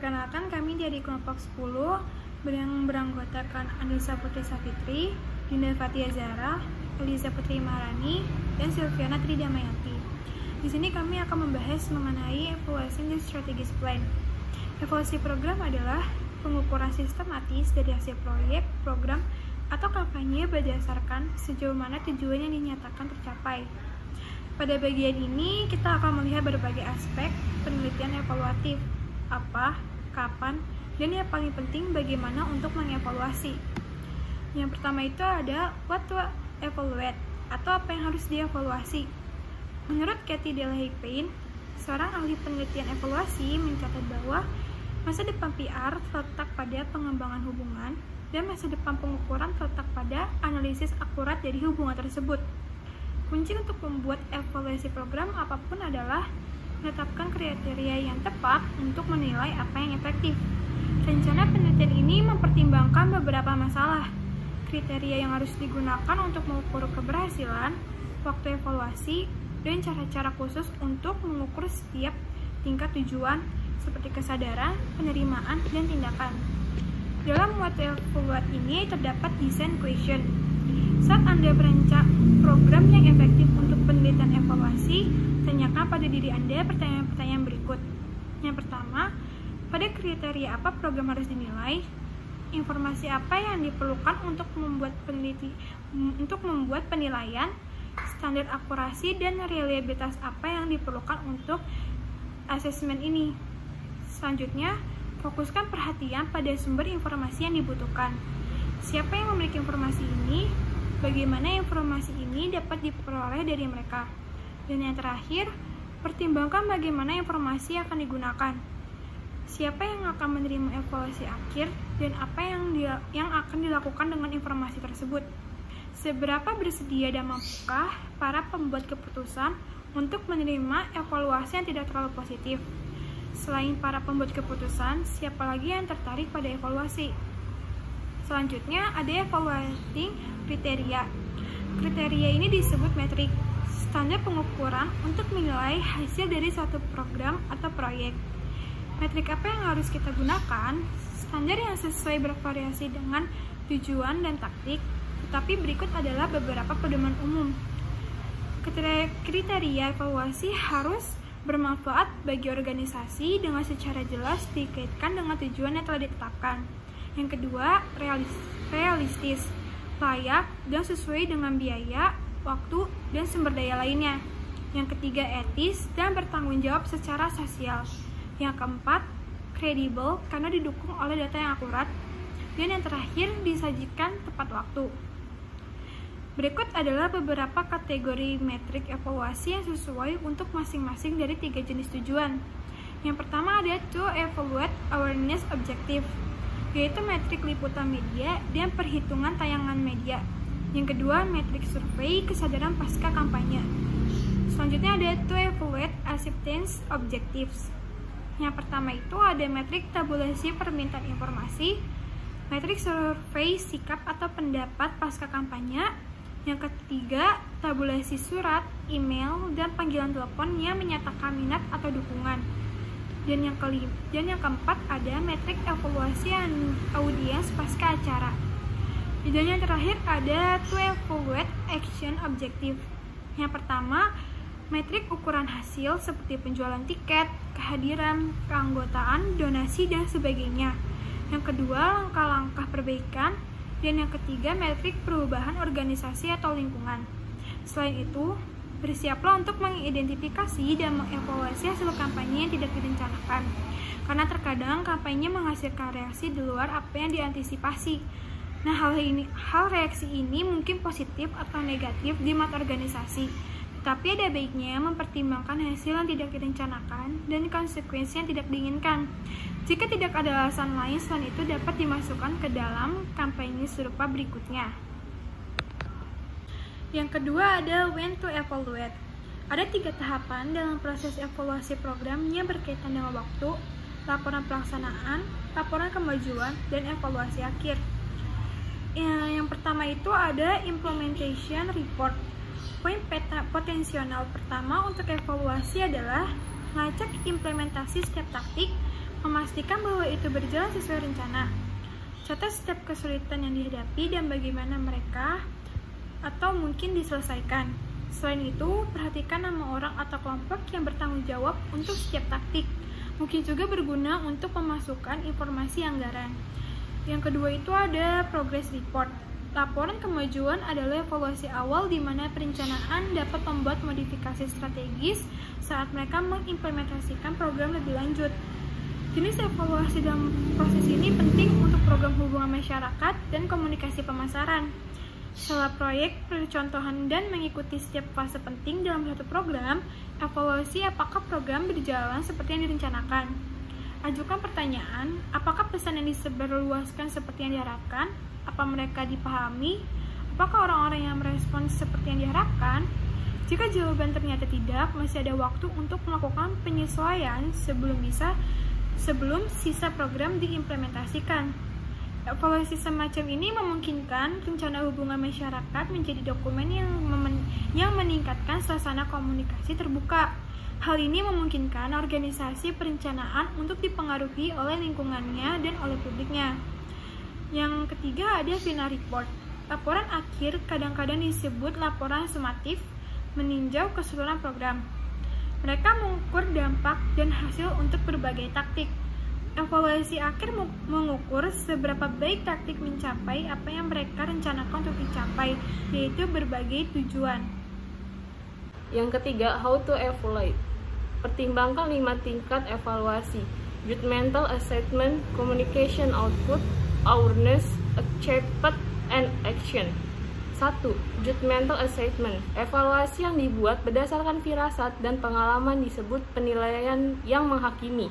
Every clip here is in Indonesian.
Perkenalkan, kami dari kelompok 10 yang beranggotakan Anissa Putri Safitri, Dinda Fatia Zahra, Eliza Putri Maharani, dan Silviana Tridamayati. Di sini kami akan membahas mengenai evaluasi dan strategis plan. Evaluasi program adalah pengukuran sistematis dari hasil proyek, program, atau kampanye berdasarkan sejauh mana tujuan yang dinyatakan tercapai. Pada bagian ini, kita akan melihat berbagai aspek penelitian evaluatif, apa, kapan, dan yang paling penting bagaimana untuk mengevaluasi. Yang pertama itu ada what to evaluate, atau apa yang harus dievaluasi. Menurut Kathy Delahaye-Payne, seorang ahli penelitian evaluasi mencatat bahwa masa depan PR terletak pada pengembangan hubungan dan masa depan pengukuran terletak pada analisis akurat dari hubungan tersebut. Kunci untuk membuat evaluasi program apapun adalah menetapkan kriteria yang tepat untuk menilai apa yang efektif. Rencana penelitian ini mempertimbangkan beberapa masalah. Kriteria yang harus digunakan untuk mengukur keberhasilan, waktu evaluasi, dan cara-cara khusus untuk mengukur setiap tingkat tujuan seperti kesadaran, penerimaan, dan tindakan. Dalam what to evaluate ini terdapat design question. Saat Anda merancang program yang efektif untuk penelitian evaluasi, tanyakan pada diri Anda pertanyaan-pertanyaan berikut. Yang pertama, pada kriteria apa program harus dinilai? Informasi apa yang diperlukan untuk membuat penilaian? Standar akurasi dan reliabilitas apa yang diperlukan untuk asesmen ini? Selanjutnya, fokuskan perhatian pada sumber informasi yang dibutuhkan. Siapa yang memiliki informasi ini? Bagaimana informasi ini dapat diperoleh dari mereka? Dan yang terakhir, pertimbangkan bagaimana informasi akan digunakan. Siapa yang akan menerima evaluasi akhir dan apa yang akan dilakukan dengan informasi tersebut? Seberapa bersedia dan mampukah para pembuat keputusan untuk menerima evaluasi yang tidak terlalu positif? Selain para pembuat keputusan, siapa lagi yang tertarik pada evaluasi? Selanjutnya ada evaluating kriteria. Kriteria ini disebut metrik, standar pengukuran untuk menilai hasil dari suatu program atau proyek. Metrik apa yang harus kita gunakan? Standar yang sesuai bervariasi dengan tujuan dan taktik, tetapi berikut adalah beberapa pedoman umum. Kriteria evaluasi harus bermanfaat bagi organisasi dengan secara jelas dikaitkan dengan tujuan yang telah ditetapkan. Yang kedua, realistis, layak, dan sesuai dengan biaya, waktu, dan sumber daya lainnya. Yang ketiga, etis dan bertanggung jawab secara sosial. Yang keempat, kredibel karena didukung oleh data yang akurat. Dan yang terakhir, disajikan tepat waktu. Berikut adalah beberapa kategori metrik evaluasi yang sesuai untuk masing-masing dari 3 jenis tujuan. Yang pertama ada to evaluate awareness objective, yaitu metrik liputan media dan perhitungan tayangan media. Yang kedua, metrik survei kesadaran pasca kampanye. Selanjutnya ada to evaluate acceptance objectives. Yang pertama itu ada metrik tabulasi permintaan informasi, metrik survei sikap atau pendapat pasca kampanye. Yang ketiga, tabulasi surat, email, dan panggilan telepon yang menyatakan minat atau dukungan. Dan yang keempat ada metrik evaluasi audiens pasca acara. Dan yang terakhir ada to evaluate action objective. Yang pertama, metrik ukuran hasil seperti penjualan tiket, kehadiran, keanggotaan, donasi, dan sebagainya. Yang kedua, langkah-langkah perbaikan. Dan yang ketiga, metrik perubahan organisasi atau lingkungan. Selain itu, bersiaplah untuk mengidentifikasi dan mengevaluasi hasil kampanye yang tidak direncanakan. Karena terkadang kampanye menghasilkan reaksi di luar apa yang diantisipasi. Nah, hal reaksi ini mungkin positif atau negatif di mata organisasi. Tapi ada baiknya mempertimbangkan hasil yang tidak direncanakan dan konsekuensi yang tidak diinginkan. Jika tidak ada alasan lain selain itu dapat dimasukkan ke dalam kampanye serupa berikutnya. Yang kedua ada when to evaluate. Ada 3 tahapan dalam proses evaluasi program yang berkaitan dengan waktu, laporan pelaksanaan, laporan kemajuan, dan evaluasi akhir. Yang pertama itu ada implementation report. Poin potensial pertama untuk evaluasi adalah melacak implementasi setiap taktik, memastikan bahwa itu berjalan sesuai rencana. Catat setiap kesulitan yang dihadapi dan bagaimana mereka atau mungkin diselesaikan. Selain itu, perhatikan nama orang atau kelompok yang bertanggung jawab untuk setiap taktik. Mungkin juga berguna untuk memasukkan informasi anggaran. Yang kedua itu ada progress report. Laporan kemajuan adalah evaluasi awal di mana perencanaan dapat membuat modifikasi strategis saat mereka mengimplementasikan program lebih lanjut. Jenis evaluasi dalam proses ini penting untuk program hubungan masyarakat dan komunikasi pemasaran. Setelah proyek, percontohan, dan mengikuti setiap fase penting dalam satu program, evaluasi apakah program berjalan seperti yang direncanakan. Ajukan pertanyaan, apakah pesan yang disebarluaskan seperti yang diharapkan? Apa mereka dipahami? Apakah orang-orang yang merespons seperti yang diharapkan? Jika jawaban ternyata tidak, masih ada waktu untuk melakukan penyesuaian sebelum sisa program diimplementasikan. Evaluasi semacam ini memungkinkan rencana hubungan masyarakat menjadi dokumen yang meningkatkan suasana komunikasi terbuka. Hal ini memungkinkan organisasi perencanaan untuk dipengaruhi oleh lingkungannya dan oleh publiknya. Yang ketiga ada final report. Laporan akhir kadang-kadang disebut laporan sumatif, meninjau keseluruhan program. Mereka mengukur dampak dan hasil untuk berbagai taktik. Evaluasi akhir mengukur seberapa baik taktik mencapai apa yang mereka rencanakan untuk dicapai, yaitu berbagai tujuan. Yang ketiga, how to evaluate. Pertimbangkan 5 tingkat evaluasi: judgmental assessment, communication output, awareness, achievement, and action. 1. Judgmental assessment. Evaluasi yang dibuat berdasarkan firasat dan pengalaman disebut penilaian yang menghakimi.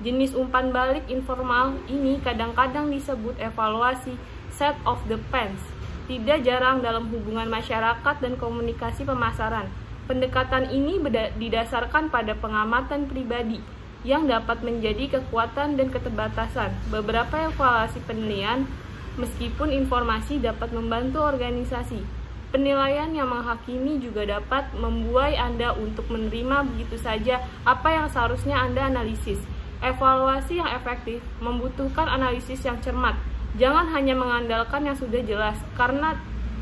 Jenis umpan balik informal ini kadang-kadang disebut evaluasi set of the pants. Tidak jarang dalam hubungan masyarakat dan komunikasi pemasaran. Pendekatan ini didasarkan pada pengamatan pribadi yang dapat menjadi kekuatan dan keterbatasan. Beberapa evaluasi penilaian, meskipun informasi dapat membantu organisasi, penilaian yang menghakimi juga dapat membuai Anda untuk menerima begitu saja apa yang seharusnya Anda analisis. Evaluasi yang efektif membutuhkan analisis yang cermat. Jangan hanya mengandalkan yang sudah jelas, karena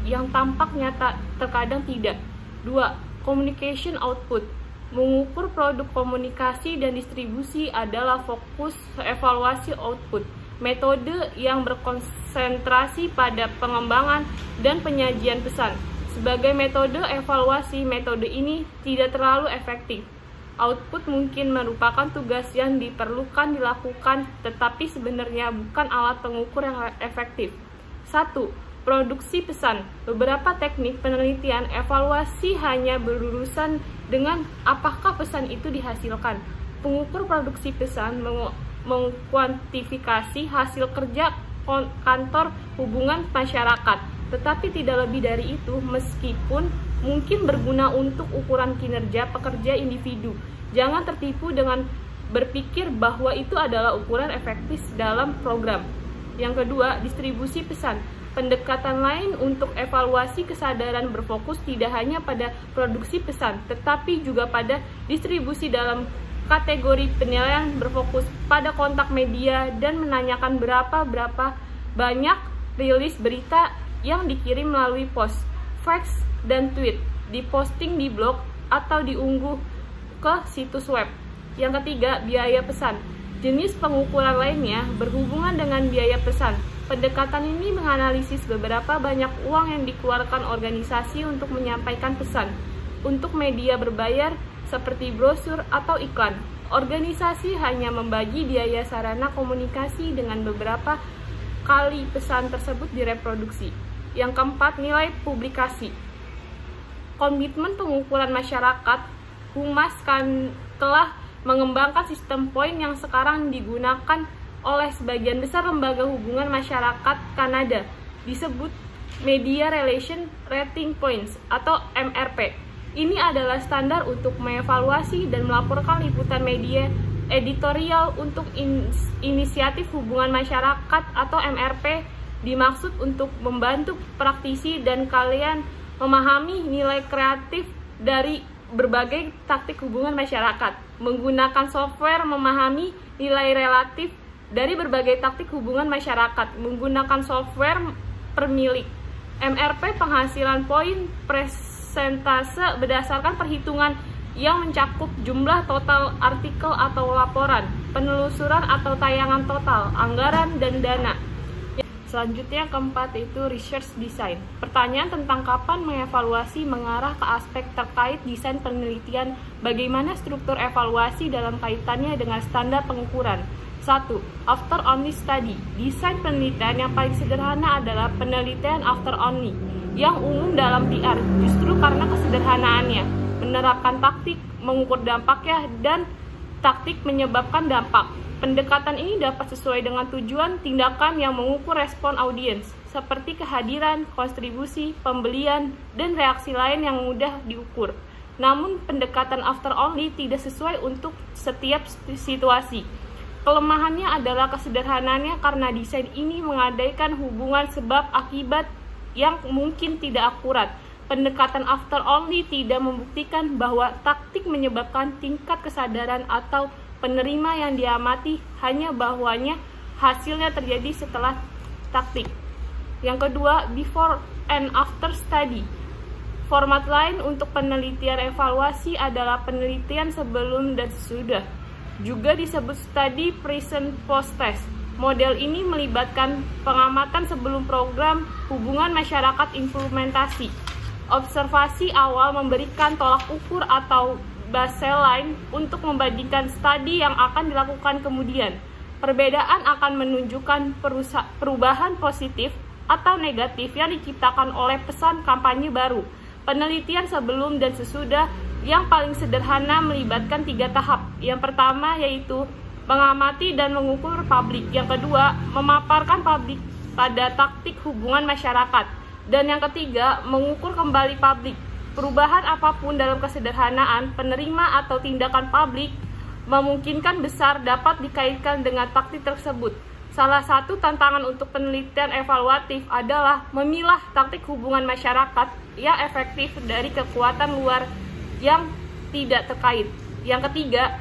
yang tampak nyata terkadang tidak. 2. Communication output. Mengukur produk komunikasi dan distribusi adalah fokus evaluasi output. Metode yang berkonsentrasi pada pengembangan dan penyajian pesan. Sebagai metode evaluasi, metode ini tidak terlalu efektif. Output mungkin merupakan tugas yang diperlukan dilakukan, tetapi sebenarnya bukan alat pengukur yang efektif. 1. Produksi pesan. Beberapa teknik penelitian evaluasi hanya berurusan dengan apakah pesan itu dihasilkan. Pengukur produksi pesan mengkuantifikasi hasil kerja kantor hubungan masyarakat, tetapi tidak lebih dari itu, meskipun mungkin berguna untuk ukuran kinerja pekerja individu. Jangan tertipu dengan berpikir bahwa itu adalah ukuran efektif dalam program. Yang kedua, distribusi pesan. Pendekatan lain untuk evaluasi kesadaran berfokus tidak hanya pada produksi pesan, tetapi juga pada distribusi dalam kategori penilaian, berfokus pada kontak media dan menanyakan berapa banyak rilis berita yang dikirim melalui post, fax, dan tweet, diposting di blog atau diunggah ke situs web. Yang ketiga, biaya pesan. Jenis pengukuran lainnya berhubungan dengan biaya pesan. Pendekatan ini menganalisis beberapa banyak uang yang dikeluarkan organisasi untuk menyampaikan pesan. Untuk media berbayar seperti brosur atau iklan, organisasi hanya membagi biaya sarana komunikasi dengan beberapa kali pesan tersebut direproduksi. Yang keempat, nilai publikasi. Komitmen pengukuran masyarakat, Humas telah mengembangkan sistem poin yang sekarang digunakan oleh sebagian besar lembaga hubungan masyarakat Kanada, disebut Media Relation Rating Points atau MRP. Ini adalah standar untuk mengevaluasi dan melaporkan liputan media editorial untuk inisiatif hubungan masyarakat atau MRP, dimaksud untuk membantu praktisi dan kalian memahami nilai kreatif dari berbagai taktik hubungan masyarakat, menggunakan software memahami nilai relatif dari berbagai taktik hubungan masyarakat, menggunakan software permilik, MRP penghasilan poin persentase berdasarkan perhitungan yang mencakup jumlah total artikel atau laporan, penelusuran atau tayangan total, anggaran, dan dana. Selanjutnya keempat itu research design. Pertanyaan tentang kapan mengevaluasi mengarah ke aspek terkait desain penelitian, bagaimana struktur evaluasi dalam kaitannya dengan standar pengukuran. 1. After only study. Desain penelitian yang paling sederhana adalah penelitian after only, yang umum dalam PR justru karena kesederhanaannya, menerapkan taktik, mengukur dampaknya, dan taktik menyebabkan dampak. Pendekatan ini dapat sesuai dengan tujuan tindakan yang mengukur respon audiens, seperti kehadiran, kontribusi, pembelian, dan reaksi lain yang mudah diukur. Namun, pendekatan after only tidak sesuai untuk setiap situasi. Kelemahannya adalah kesederhanaannya karena desain ini mengabaikan hubungan sebab akibat yang mungkin tidak akurat. Pendekatan after only tidak membuktikan bahwa taktik menyebabkan tingkat kesadaran atau penerima yang diamati, hanya bahwanya hasilnya terjadi setelah taktik. Yang kedua, before and after study. Format lain untuk penelitian evaluasi adalah penelitian sebelum dan sesudah. Juga disebut study present post test. Model ini melibatkan pengamatan sebelum program, hubungan masyarakat implementasi. Observasi awal memberikan tolak ukur atau baseline untuk membandingkan studi yang akan dilakukan kemudian. Perbedaan akan menunjukkan perubahan positif atau negatif yang diciptakan oleh pesan kampanye baru. Penelitian sebelum dan sesudah yang paling sederhana melibatkan 3 tahap. Yang pertama yaitu mengamati dan mengukur publik. Yang kedua, memaparkan publik pada taktik hubungan masyarakat. Dan yang ketiga, mengukur kembali publik. Perubahan apapun dalam kesederhanaan, penerima atau tindakan publik memungkinkan besar dapat dikaitkan dengan taktik tersebut. Salah satu tantangan untuk penelitian evaluatif adalah memilah taktik hubungan masyarakat yang efektif dari kekuatan luar yang tidak terkait. Yang ketiga,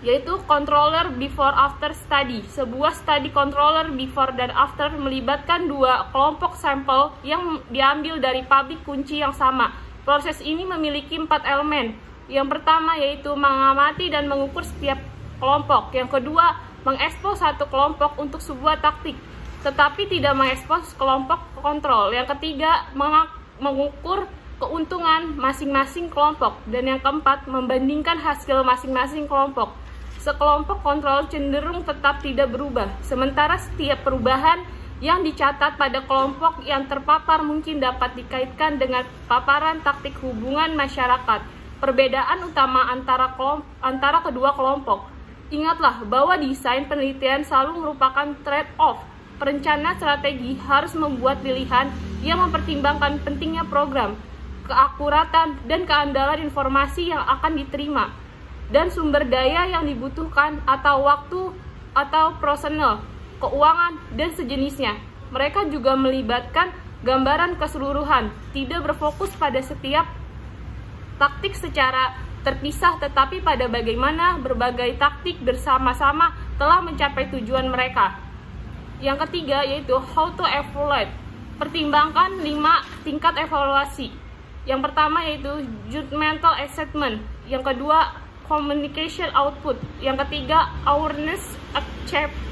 yaitu controller before after study. Sebuah study controller before dan after melibatkan 2 kelompok sampel yang diambil dari publik kunci yang sama. Proses ini memiliki 4 elemen. Yang pertama yaitu mengamati dan mengukur setiap kelompok. Yang kedua, mengekspos satu kelompok untuk sebuah taktik, tetapi tidak mengekspos kelompok kontrol. Yang ketiga, mengukur keuntungan masing-masing kelompok. Dan yang keempat, membandingkan hasil masing-masing kelompok. Sekelompok kontrol cenderung tetap tidak berubah, sementara setiap perubahan yang dicatat pada kelompok yang terpapar mungkin dapat dikaitkan dengan paparan taktik hubungan masyarakat. Perbedaan utama antara kedua kelompok. Ingatlah bahwa desain penelitian selalu merupakan trade-off. Perencana strategi harus membuat pilihan yang mempertimbangkan pentingnya program, keakuratan, dan keandalan informasi yang akan diterima, dan sumber daya yang dibutuhkan atau waktu atau personel, keuangan, dan sejenisnya. Mereka juga melibatkan gambaran keseluruhan, tidak berfokus pada setiap taktik secara terpisah, tetapi pada bagaimana berbagai taktik bersama-sama telah mencapai tujuan mereka. Yang ketiga yaitu how to evaluate. Pertimbangkan 5 tingkat evaluasi. Yang pertama yaitu judgmental assessment. Yang kedua, communication output. Yang ketiga, awareness achievement.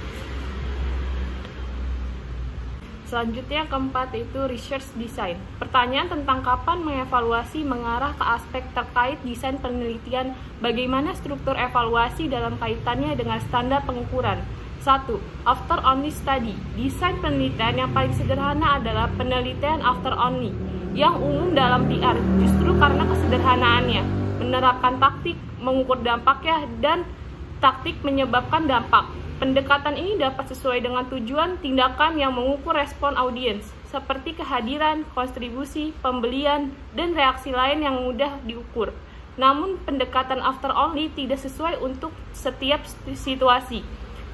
Selanjutnya keempat itu research design. Pertanyaan tentang kapan mengevaluasi mengarah ke aspek terkait desain penelitian, bagaimana struktur evaluasi dalam kaitannya dengan standar pengukuran. 1. After only study. Desain penelitian yang paling sederhana adalah penelitian after only, yang umum dalam PR justru karena kesederhanaannya, menerapkan taktik, mengukur dampaknya, dan taktik menyebabkan dampak. Pendekatan ini dapat sesuai dengan tujuan tindakan yang mengukur respon audiens, seperti kehadiran, kontribusi, pembelian, dan reaksi lain yang mudah diukur. Namun, pendekatan after only tidak sesuai untuk setiap situasi.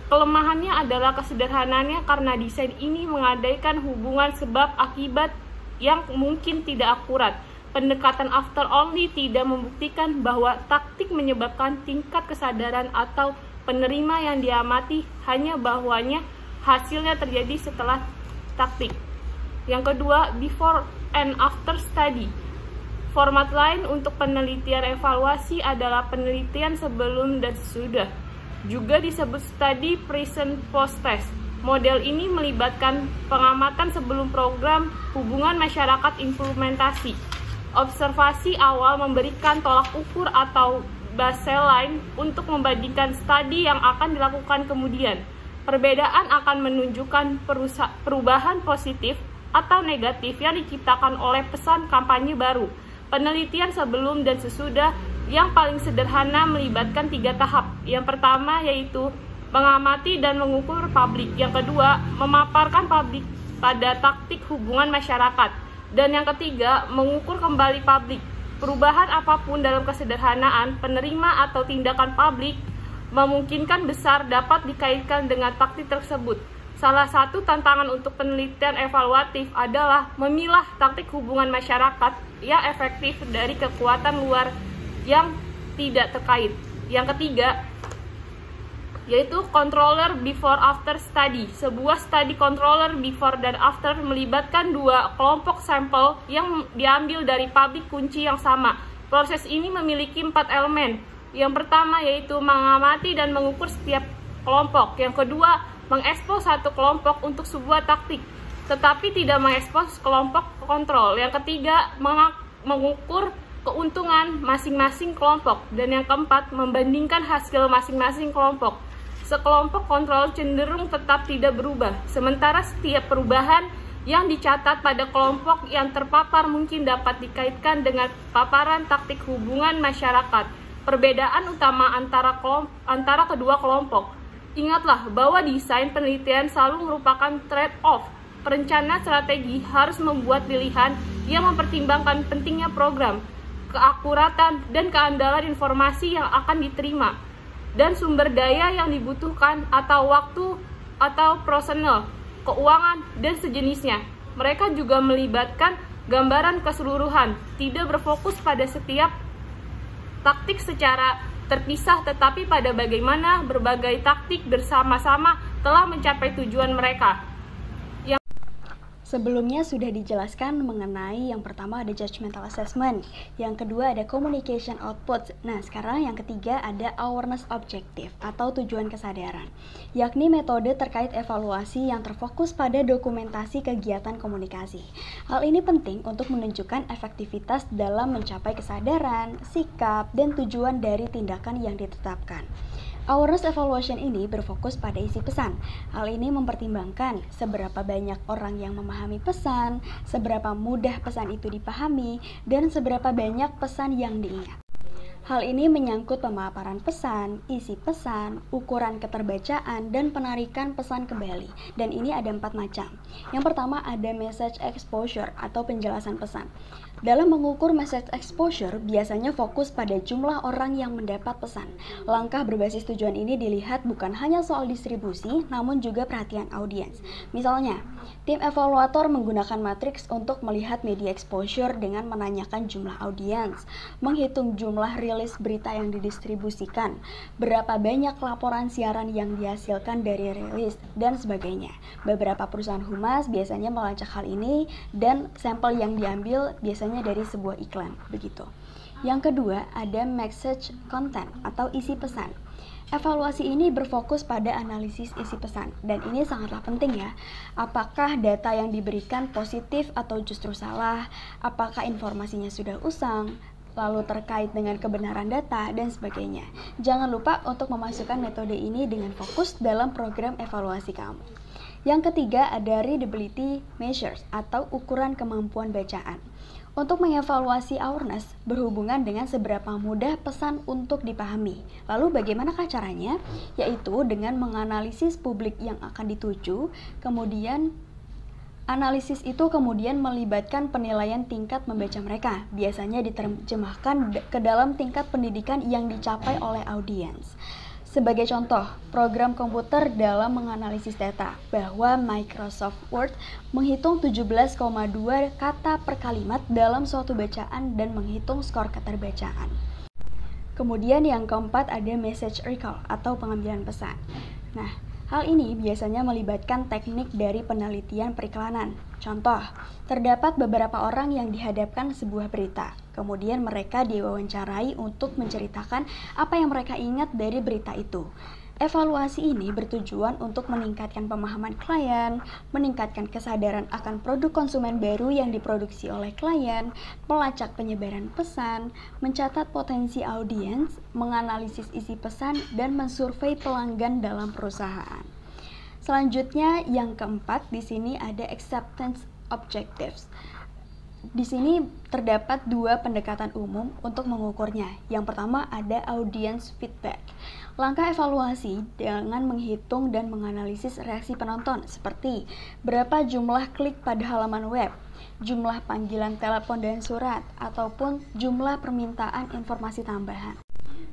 Kelemahannya adalah kesederhanaannya karena desain ini mengabaikan hubungan sebab akibat yang mungkin tidak akurat. pendekatan after only tidak membuktikan bahwa taktik menyebabkan tingkat kesadaran atau penerima yang diamati, hanya bahwanya hasilnya terjadi setelah taktik. Yang kedua, before and after study. Format lain untuk penelitian evaluasi adalah penelitian sebelum dan sesudah. Juga disebut study present post test. Model ini melibatkan pengamatan sebelum program, hubungan masyarakat implementasi. Observasi awal memberikan tolak ukur atau baseline untuk membandingkan studi yang akan dilakukan kemudian. Perbedaan akan menunjukkan perubahan positif atau negatif yang diciptakan oleh pesan kampanye baru. Penelitian sebelum dan sesudah yang paling sederhana melibatkan 3 tahap. Yang pertama yaitu mengamati dan mengukur publik. Yang kedua, memaparkan publik pada taktik hubungan masyarakat. Dan yang ketiga, mengukur kembali publik. Perubahan apapun dalam kesederhanaan, penerima atau tindakan publik memungkinkan besar dapat dikaitkan dengan taktik tersebut. Salah satu tantangan untuk penelitian evaluatif adalah memilah taktik hubungan masyarakat yang efektif dari kekuatan luar yang tidak terkait. Yang ketiga, yaitu controller before after study. Sebuah study controller before dan after melibatkan 2 kelompok sampel yang diambil dari publik kunci yang sama. Proses ini memiliki 4 elemen. Yang pertama yaitu mengamati dan mengukur setiap kelompok. Yang kedua, mengekspos satu kelompok untuk sebuah taktik, tetapi tidak mengekspos kelompok kontrol. Yang ketiga, mengukur keuntungan masing-masing kelompok. Dan yang keempat, membandingkan hasil masing-masing kelompok. Sekelompok kontrol cenderung tetap tidak berubah, sementara setiap perubahan yang dicatat pada kelompok yang terpapar mungkin dapat dikaitkan dengan paparan taktik hubungan masyarakat. Perbedaan utama antara kedua kelompok. Ingatlah bahwa desain penelitian selalu merupakan trade-off. Perencana strategi harus membuat pilihan yang mempertimbangkan pentingnya program, keakuratan, dan keandalan informasi yang akan diterima, dan sumber daya yang dibutuhkan atau waktu atau personel, keuangan, dan sejenisnya. Mereka juga melibatkan gambaran keseluruhan, tidak berfokus pada setiap taktik secara terpisah, tetapi pada bagaimana berbagai taktik bersama-sama telah mencapai tujuan mereka. Sebelumnya sudah dijelaskan mengenai yang pertama ada judgmental assessment, yang kedua ada communication output. Nah, sekarang yang ketiga ada awareness objective atau tujuan kesadaran, yakni metode terkait evaluasi yang terfokus pada dokumentasi kegiatan komunikasi. Hal ini penting untuk menunjukkan efektivitas dalam mencapai kesadaran, sikap, dan tujuan dari tindakan yang ditetapkan. Awareness evaluation ini berfokus pada isi pesan. Hal ini mempertimbangkan seberapa banyak orang yang memahami pesan, seberapa mudah pesan itu dipahami, dan seberapa banyak pesan yang diingat. Hal ini menyangkut pemaparan pesan, isi pesan, ukuran keterbacaan, dan penarikan pesan kembali. Dan ini ada 4 macam. Yang pertama ada message exposure atau penjelasan pesan. Dalam mengukur message exposure, biasanya fokus pada jumlah orang yang mendapat pesan. Langkah berbasis tujuan ini dilihat bukan hanya soal distribusi, namun juga perhatian audiens. Misalnya, tim evaluator menggunakan matriks untuk melihat media exposure dengan menanyakan jumlah audiens, menghitung jumlah rilis berita yang didistribusikan, berapa banyak laporan siaran yang dihasilkan dari rilis, dan sebagainya. Beberapa perusahaan humas biasanya melacak hal ini, dan sampel yang diambil biasanya dari sebuah iklan, begitu. Yang kedua, ada message content atau isi pesan. Evaluasi ini berfokus pada analisis isi pesan, dan ini sangatlah penting ya. Apakah data yang diberikan positif atau justru salah? Apakah informasinya sudah usang? Lalu terkait dengan kebenaran data, dan sebagainya. Jangan lupa untuk memasukkan metode ini dengan fokus dalam program evaluasi kamu. Yang ketiga ada readability measures atau ukuran kemampuan bacaan. Untuk mengevaluasi awareness berhubungan dengan seberapa mudah pesan untuk dipahami. Lalu bagaimanakah caranya? Yaitu dengan menganalisis publik yang akan dituju, kemudian analisis itu kemudian melibatkan penilaian tingkat membaca mereka. Biasanya diterjemahkan ke dalam tingkat pendidikan yang dicapai oleh audiens. Sebagai contoh, program komputer dalam menganalisis data, bahwa Microsoft Word menghitung 17,2 kata per kalimat dalam suatu bacaan dan menghitung skor keterbacaan. Kemudian yang keempat ada message recall atau pengambilan pesan. Nah, hal ini biasanya melibatkan teknik dari penelitian periklanan. Contoh, terdapat beberapa orang yang dihadapkan sebuah berita. Kemudian mereka diwawancarai untuk menceritakan apa yang mereka ingat dari berita itu. Evaluasi ini bertujuan untuk meningkatkan pemahaman klien, meningkatkan kesadaran akan produk konsumen baru yang diproduksi oleh klien, melacak penyebaran pesan, mencatat potensi audiens, menganalisis isi pesan, dan mensurvei pelanggan dalam perusahaan. Selanjutnya, yang keempat di sini ada acceptance objectives. Di sini terdapat dua pendekatan umum untuk mengukurnya. Yang pertama ada audience feedback. Langkah evaluasi dengan menghitung dan menganalisis reaksi penonton seperti berapa jumlah klik pada halaman web, jumlah panggilan telepon dan surat, ataupun jumlah permintaan informasi tambahan.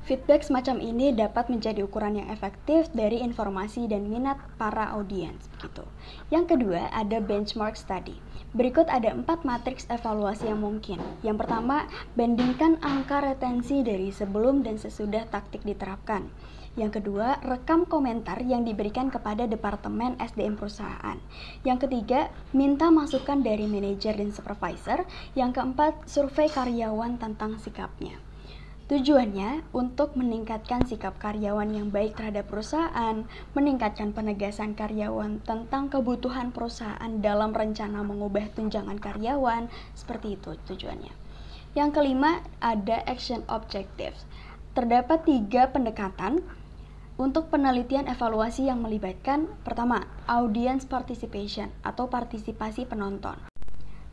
Feedback semacam ini dapat menjadi ukuran yang efektif dari informasi dan minat para audiens. Begitu. Yang kedua ada benchmark study. Berikut ada 4 matriks evaluasi yang mungkin. Yang pertama, bandingkan angka retensi dari sebelum dan sesudah taktik diterapkan. Yang kedua, rekam komentar yang diberikan kepada Departemen SDM perusahaan. Yang ketiga, minta masukan dari manajer dan supervisor. Yang keempat, survei karyawan tentang sikapnya. Tujuannya untuk meningkatkan sikap karyawan yang baik terhadap perusahaan, meningkatkan penegasan karyawan tentang kebutuhan perusahaan dalam rencana mengubah tunjangan karyawan, seperti itu tujuannya. Yang kelima, ada action objectives. Terdapat 3 pendekatan untuk penelitian evaluasi yang melibatkan, pertama, audience participation atau partisipasi penonton.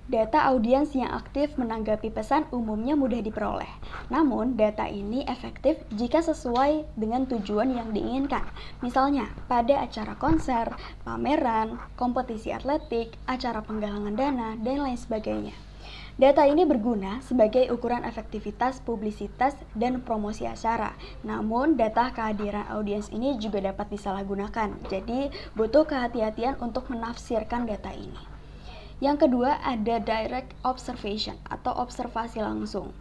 Data audiens yang aktif menanggapi pesan umumnya mudah diperoleh. Namun, data ini efektif jika sesuai dengan tujuan yang diinginkan. Misalnya, pada acara konser, pameran, kompetisi atletik, acara penggalangan dana, dan lain sebagainya. Data ini berguna sebagai ukuran efektivitas publisitas dan promosi acara. Namun, data kehadiran audiens ini juga dapat disalahgunakan. Jadi, butuh kehati-hatian untuk menafsirkan data ini. Yang kedua ada direct observation atau observasi langsung.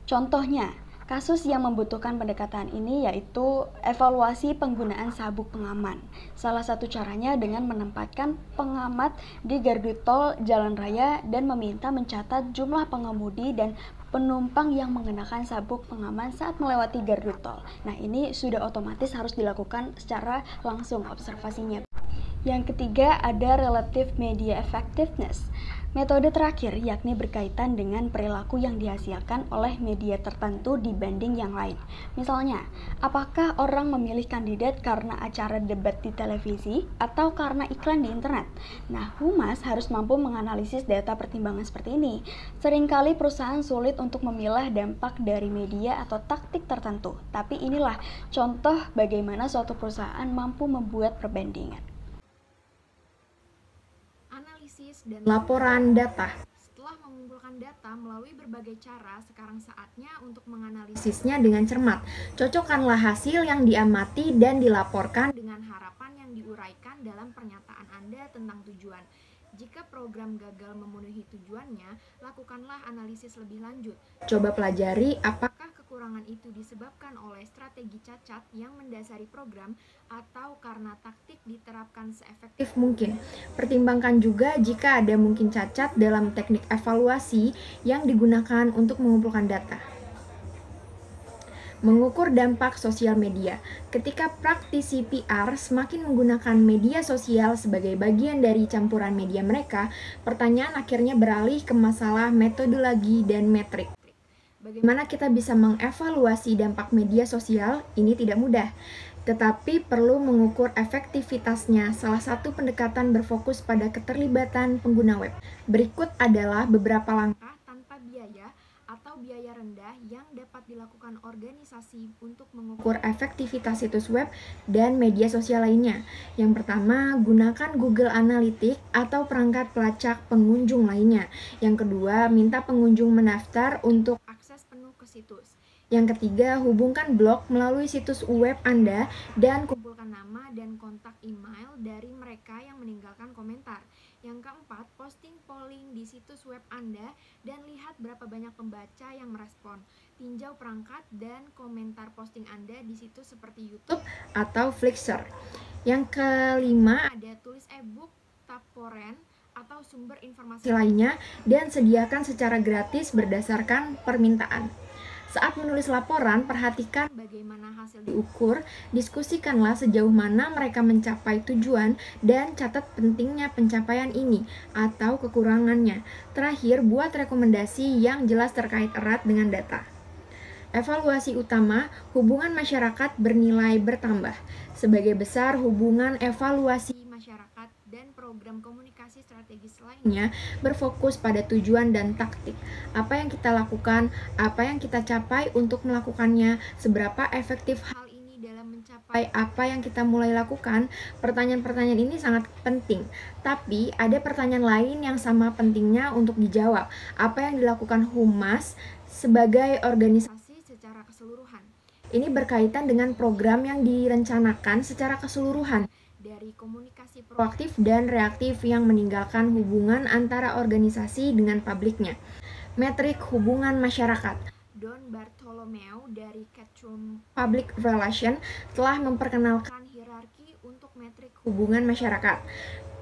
Contohnya, kasus yang membutuhkan pendekatan ini yaitu evaluasi penggunaan sabuk pengaman. Salah satu caranya dengan menempatkan pengamat di gardu tol jalan raya dan meminta mencatat jumlah pengemudi dan penumpang yang mengenakan sabuk pengaman saat melewati gardu tol. Nah, ini sudah otomatis harus dilakukan secara langsung observasinya. Yang ketiga ada relative media effectiveness. Metode terakhir yakni berkaitan dengan perilaku yang dihasilkan oleh media tertentu dibanding yang lain. Misalnya, apakah orang memilih kandidat karena acara debat di televisi atau karena iklan di internet? Nah, Humas harus mampu menganalisis data pertimbangan seperti ini. Seringkali perusahaan sulit untuk memilah dampak dari media atau taktik tertentu. Tapi inilah contoh bagaimana suatu perusahaan mampu membuat perbandingan. Dan laporan data. Setelah mengumpulkan data melalui berbagai cara, sekarang saatnya untuk menganalisisnya dengan cermat. Cocokkanlah hasil yang diamati dan dilaporkan dengan harapan yang diuraikan dalam pernyataan Anda tentang tujuan. Jika program gagal memenuhi tujuannya, lakukanlah analisis lebih lanjut. Coba pelajari apakah kekurangan itu disebabkan oleh strategi cacat yang mendasari program atau karena taktik diterapkan seefektif mungkin. Pertimbangkan juga jika ada mungkin cacat dalam teknik evaluasi yang digunakan untuk mengumpulkan data. Mengukur dampak sosial media. Ketika praktisi PR semakin menggunakan media sosial sebagai bagian dari campuran media mereka, pertanyaan akhirnya beralih ke masalah metodologi dan metrik. Bagaimana kita bisa mengevaluasi dampak media sosial? Ini tidak mudah, tetapi perlu mengukur efektivitasnya. Salah satu pendekatan berfokus pada keterlibatan pengguna web. Berikut adalah beberapa langkah tanpa biaya atau biaya rendah yang dapat dilakukan organisasi untuk mengukur efektivitas situs web dan media sosial lainnya. Yang pertama, gunakan Google Analytics atau perangkat pelacak pengunjung lainnya. Yang kedua, minta pengunjung mendaftar untuk akses penuh ke situs. Yang ketiga, hubungkan blog melalui situs web Anda dan kumpulkan nama dan kontak email dari mereka yang meninggalkan komentar. Yang keempat, posting polling di situs web Anda dan lihat berapa banyak pembaca yang merespon. Tinjau perangkat dan komentar posting Anda di situs seperti YouTube atau Flickr. Yang kelima, ada tulis e-book, torrent, atau sumber informasi lainnya dan sediakan secara gratis berdasarkan permintaan. Saat menulis laporan, perhatikan bagaimana hasil diukur, diskusikanlah sejauh mana mereka mencapai tujuan, dan catat pentingnya pencapaian ini atau kekurangannya. Terakhir, buat rekomendasi yang jelas terkait erat dengan data. Evaluasi utama, hubungan masyarakat bernilai bertambah. Sebagai besar, hubungan evaluasi masyarakat dan program komunikasi strategis lainnya berfokus pada tujuan dan taktik. Apa yang kita lakukan, apa yang kita capai untuk melakukannya, seberapa efektif hal ini dalam mencapai apa yang kita mulai lakukan. Pertanyaan-pertanyaan ini sangat penting, tapi ada pertanyaan lain yang sama pentingnya untuk dijawab. Apa yang dilakukan Humas sebagai organisasi secara keseluruhan? Ini berkaitan dengan program yang direncanakan secara keseluruhan, dari komunikasi proaktif dan reaktif yang meninggalkan hubungan antara organisasi dengan publiknya. Metrik hubungan masyarakat. Don Bartolomeo dari Catrum Public Relation telah memperkenalkan hierarki untuk metrik hubungan masyarakat.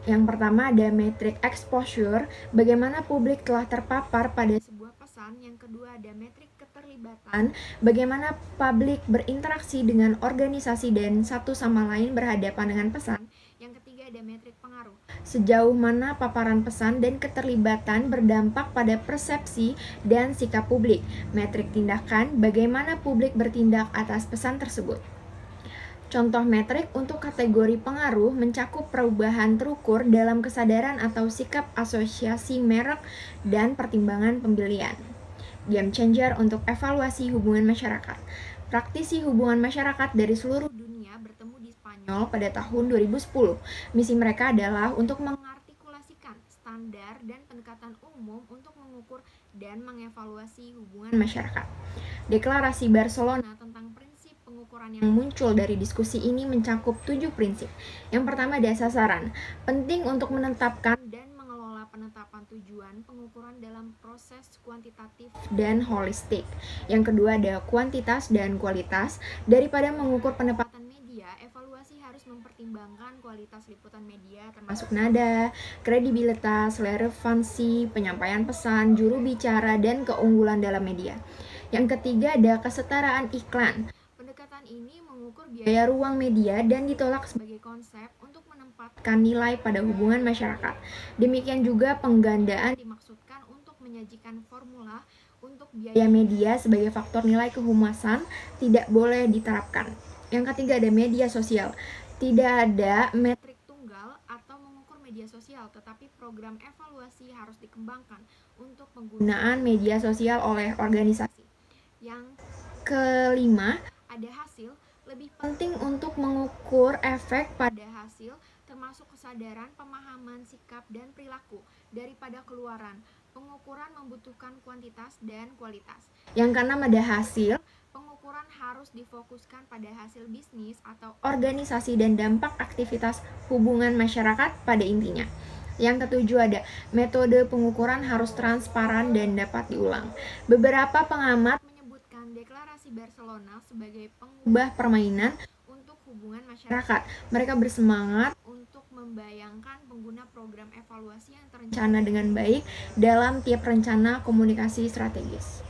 Yang pertama ada metrik exposure, bagaimana publik telah terpapar pada sebuah pesan. Yang kedua ada metrik keterlibatan, bagaimana publik berinteraksi dengan organisasi dan satu sama lain berhadapan dengan pesan. Yang ketiga ada metrik pengaruh, sejauh mana paparan pesan dan keterlibatan berdampak pada persepsi dan sikap publik. Metrik tindakan, bagaimana publik bertindak atas pesan tersebut. Contoh metrik untuk kategori pengaruh mencakup perubahan terukur dalam kesadaran atau sikap asosiasi merek dan pertimbangan pembelian. Game changer untuk evaluasi hubungan masyarakat. Praktisi hubungan masyarakat dari seluruh dunia bertemu di Spanyol pada tahun 2010. Misi mereka adalah untuk mengartikulasikan standar dan pendekatan umum untuk mengukur dan mengevaluasi hubungan masyarakat. Deklarasi Barcelona tentang prinsip pengukuran yang muncul dari diskusi ini mencakup 7 prinsip. Yang pertama ada sasaran. Penting untuk menetapkan dan mengelola penetapan tujuan pengukuran dalam proses kuantitatif dan holistik. Yang kedua ada kuantitas dan kualitas. Daripada mengukur penempatan media, evaluasi harus mempertimbangkan kualitas liputan media termasuk nada, kredibilitas, relevansi, penyampaian pesan, juru bicara, dan keunggulan dalam media. Yang ketiga ada kesetaraan iklan. Pendekatan ini mengukur biaya ruang media dan ditolak sebagai konsep untuk menempatkan nilai pada hubungan masyarakat. Demikian juga penggandaan dimaksudkan untuk menyajikan formula untuk biaya media sebagai faktor nilai kehumasan tidak boleh diterapkan. Yang ketiga ada media sosial. Tidak ada metrik tunggal atau mengukur media sosial, tetapi program evaluasi harus dikembangkan untuk penggunaan media sosial oleh organisasi. Yang kelima, ada hasil. Lebih penting untuk mengukur efek pada hasil, termasuk kesadaran, pemahaman, sikap, dan perilaku, daripada keluaran. Pengukuran membutuhkan kuantitas dan kualitas. Yang keenam ada hasil. Pengukuran harus difokuskan pada hasil bisnis atau organisasi dan dampak aktivitas hubungan masyarakat pada intinya. Yang ketujuh ada metode pengukuran harus transparan dan dapat diulang. Beberapa pengamat menyebutkan deklarasi Barcelona sebagai pengubah permainan untuk hubungan masyarakat. Mereka bersemangat untuk membayangkan pengguna program evaluasi yang terencana dengan baik dalam tiap rencana komunikasi strategis.